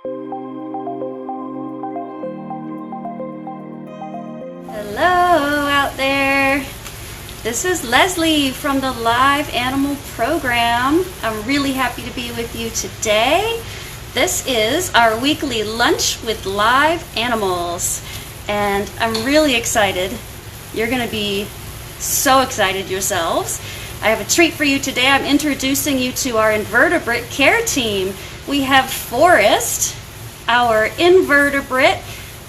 Hello out there. This is Leslie from the Live Animal Program. I'm really happy to be with you today. This is our weekly lunch with live animals, and I'm really excited. You're going to be so excited yourselves. I have a treat for you today. I'm introducing you to our invertebrate care team. We have Forrest, our invertebrate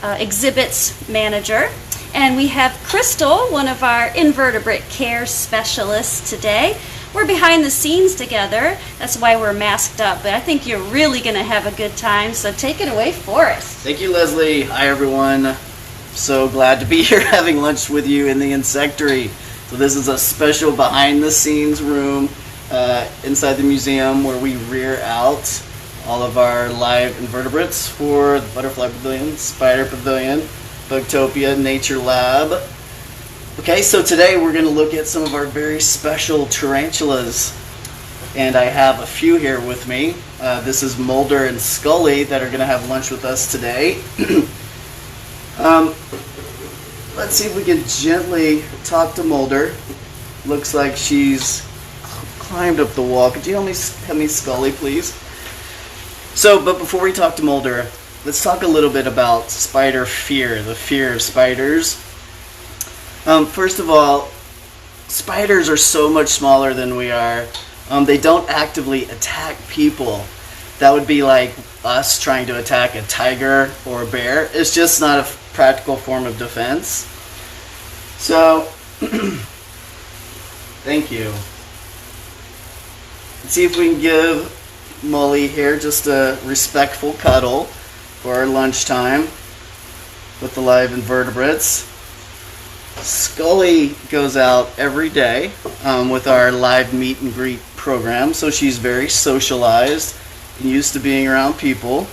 exhibits manager, and we have Crystal, one of our invertebrate care specialists today. We're behind the scenes together. That's why we're masked up, but I think you're really going to have a good time, so take it away, Forrest. Thank you, Leslie. Hi, everyone. So glad to be here having lunch with you in the insectary. So this is a special behind-the-scenes room inside the museum where we rear out all of our live invertebrates for the Butterfly Pavilion, Spider Pavilion, Bugtopia, Nature Lab. Okay, so today we're going to look at some of our very special tarantulas. And I have a few here with me. This is Mulder and Scully that are going to have lunch with us today. Let's see if we can gently talk to Mulder. Looks like she's climbed up the wall. Could you help me Scully, please? So, but before we talk to Mulder, let's talk a little bit about spider fear, the fear of spiders. First of all, spiders are so much smaller than we are. They don't actively attack people. That would be like us trying to attack a tiger or a bear. It's just not a practical form of defense. So, thank you. Let's see if we can give Molly here just a respectful cuddle for our lunchtime with the live invertebrates. Scully goes out every day with our live meet and greet program, so she's very socialized and used to being around people.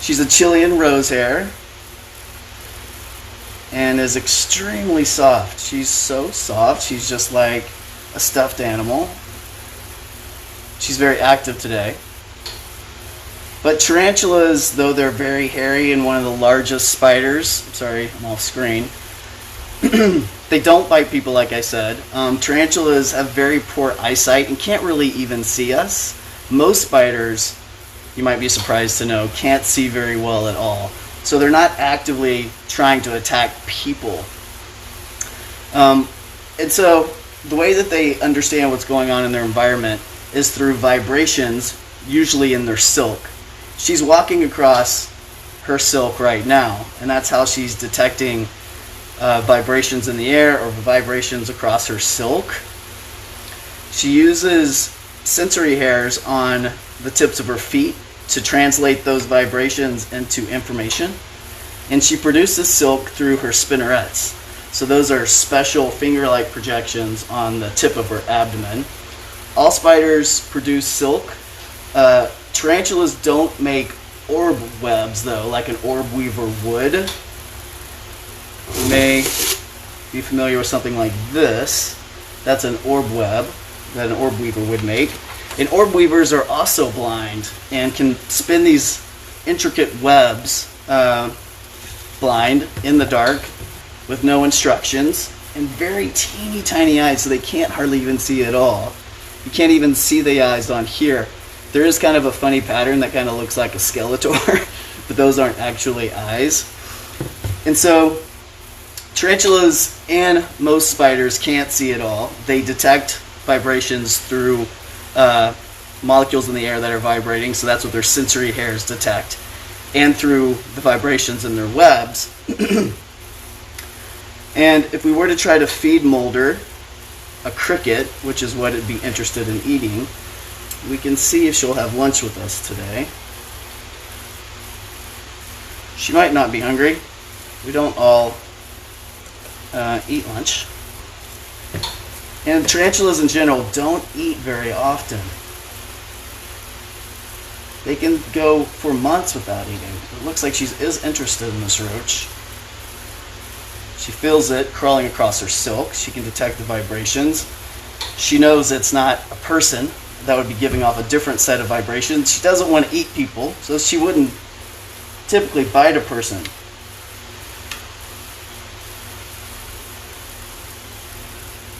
She's a Chilean rosehair and is extremely soft. She's so soft, she's just like a stuffed animal. She's very active today. But tarantulas, though they're very hairy and one of the largest spiders, sorry, I'm off screen, they don't bite people like I said. Tarantulas have very poor eyesight and can't really even see us. Most spiders, you might be surprised to know, can't see very well at all. So they're not actively trying to attack people. And so the way that they understand what's going on in their environment is through vibrations, usually in their silk. She's walking across her silk right now, and that's how she's detecting vibrations in the air or vibrations across her silk. She uses sensory hairs on the tips of her feet to translate those vibrations into information, and she produces silk through her spinnerets. So those are special finger-like projections on the tip of her abdomen. All spiders produce silk. Tarantulas don't make orb webs, though, like an orb weaver would. You may be familiar with something like this. That's an orb web that an orb weaver would make. And orb weavers are also blind and can spin these intricate webs blind in the dark with no instructions and very teeny tiny eyes, so they can't hardly even see at all. You can't even see the eyes on here. There is kind of a funny pattern that kind of looks like a Skeletor, but those aren't actually eyes. And so tarantulas and most spiders can't see at all. They detect vibrations through molecules in the air that are vibrating, so that's what their sensory hairs detect, and through the vibrations in their webs. And if we were to try to feed Mulder a cricket, which is what it'd be interested in eating, we can see if she'll have lunch with us today. She might not be hungry. We don't all eat lunch. And tarantulas in general don't eat very often. They can go for months without eating. It looks like she is interested in this roach. She feels it crawling across her silk. She can detect the vibrations. She knows it's not a person that would be giving off a different set of vibrations. She doesn't want to eat people, so she wouldn't typically bite a person.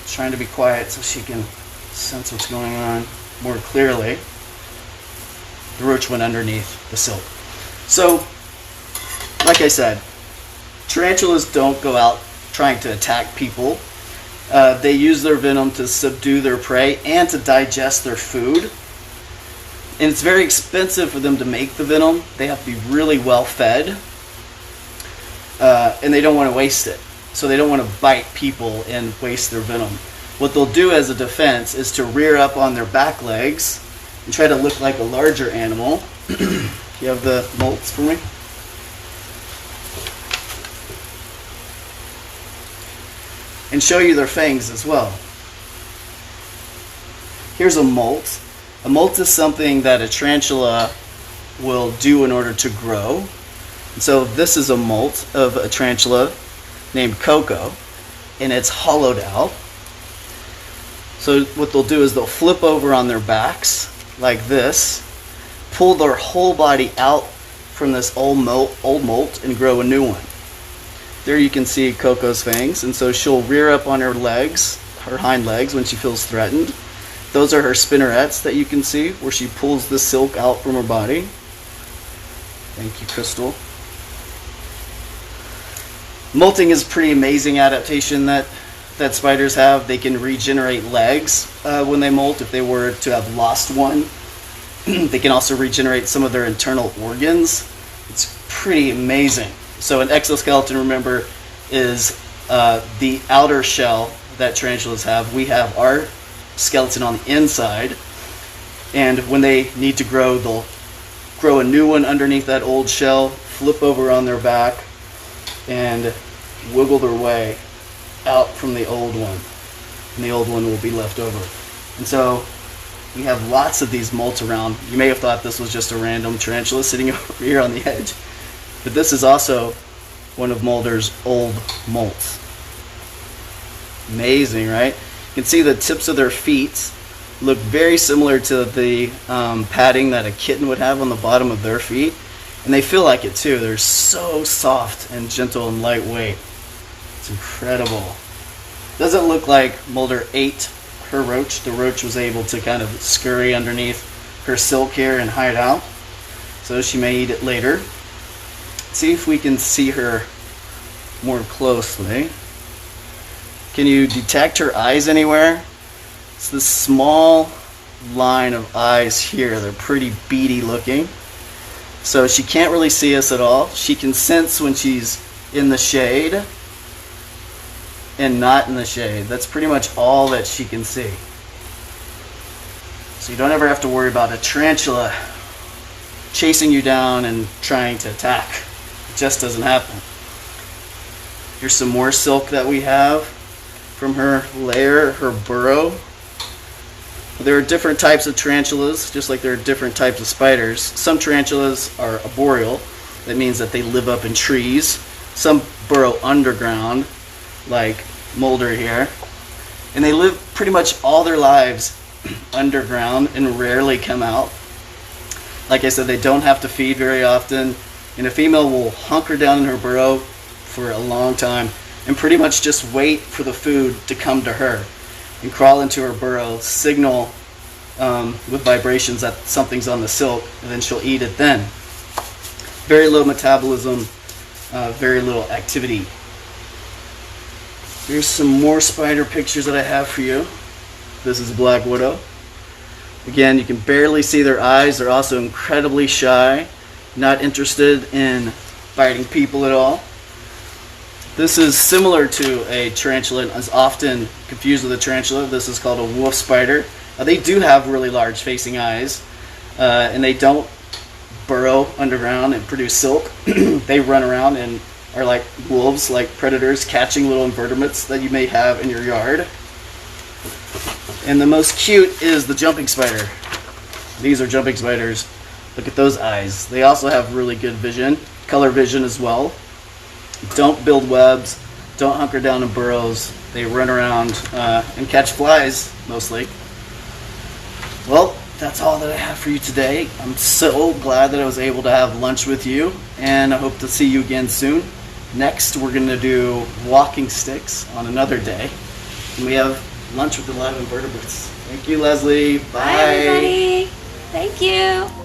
Trying to be quiet so she can sense what's going on more clearly. The roach went underneath the silk. So, like I said, tarantulas don't go out trying to attack people. They use their venom to subdue their prey and to digest their food. And it's very expensive for them to make the venom. They have to be really well fed. And they don't want to waste it. So they don't want to bite people and waste their venom. What they'll do as a defense is to rear up on their back legs and try to look like a larger animal. You have the molts for me? And show you their fangs as well. Here's a molt. A molt is something that a tarantula will do in order to grow. And so this is a molt of a tarantula named Coco, and it's hollowed out. So what they'll do is they'll flip over on their backs like this, pull their whole body out from this old molt and grow a new one. There you can see Coco's fangs, and so she'll rear up on her legs, her hind legs, when she feels threatened. Those are her spinnerets that you can see, where she pulls the silk out from her body. Thank you, Crystal. Molting is a pretty amazing adaptation that spiders have. They can regenerate legs when they molt if they were to have lost one. They can also regenerate some of their internal organs. It's pretty amazing. So an exoskeleton, remember, is the outer shell that tarantulas have. We have our skeleton on the inside, and when they need to grow, they'll grow a new one underneath that old shell, flip over on their back, and wiggle their way out from the old one, and the old one will be left over. And so we have lots of these molts around. You may have thought this was just a random tarantula sitting over here on the edge, but this is also one of Mulder's old molts. Amazing, right? You can see the tips of their feet look very similar to the padding that a kitten would have on the bottom of their feet. And they feel like it too. They're so soft and gentle and lightweight. It's incredible. Doesn't look like Mulder ate her roach. The roach was able to kind of scurry underneath her silk here and hide out. So she may eat it later. See if we can see her more closely. Can you detect her eyes anywhere? It's this small line of eyes here. They're pretty beady looking. So she can't really see us at all. She can sense when she's in the shade and not in the shade. That's pretty much all that she can see. So you don't ever have to worry about a tarantula chasing you down and trying to attack. It just doesn't happen. Here's some more silk that we have from her lair, her burrow. There are different types of tarantulas, just like there are different types of spiders. Some tarantulas are arboreal. That means that they live up in trees. Some burrow underground, like Mulder here. And they live pretty much all their lives underground and rarely come out. Like I said, they don't have to feed very often. And a female will hunker down in her burrow for a long time and pretty much just wait for the food to come to her and crawl into her burrow, signal with vibrations that something's on the silk, and then she'll eat it then. Very low metabolism, very little activity. Here's some more spider pictures that I have for you. This is Black Widow. Again, you can barely see their eyes. They're also incredibly shy, not interested in biting people at all. This is similar to a tarantula and is often confused with a tarantula. This is called a wolf spider. They do have really large facing eyes, and they don't burrow underground and produce silk. They run around and are like wolves, like predators, catching little invertebrates that you may have in your yard. And the most cute is the jumping spider. These are jumping spiders. Look at those eyes. They also have really good vision, color vision as well. Don't build webs, don't hunker down in burrows. They run around and catch flies mostly. Well, that's all that I have for you today. I'm so glad that I was able to have lunch with you, and I hope to see you again soon. Next, we're going to do walking sticks on another day, and we have lunch with the live invertebrates. Thank you, Leslie. Bye. Bye, everybody. Thank you.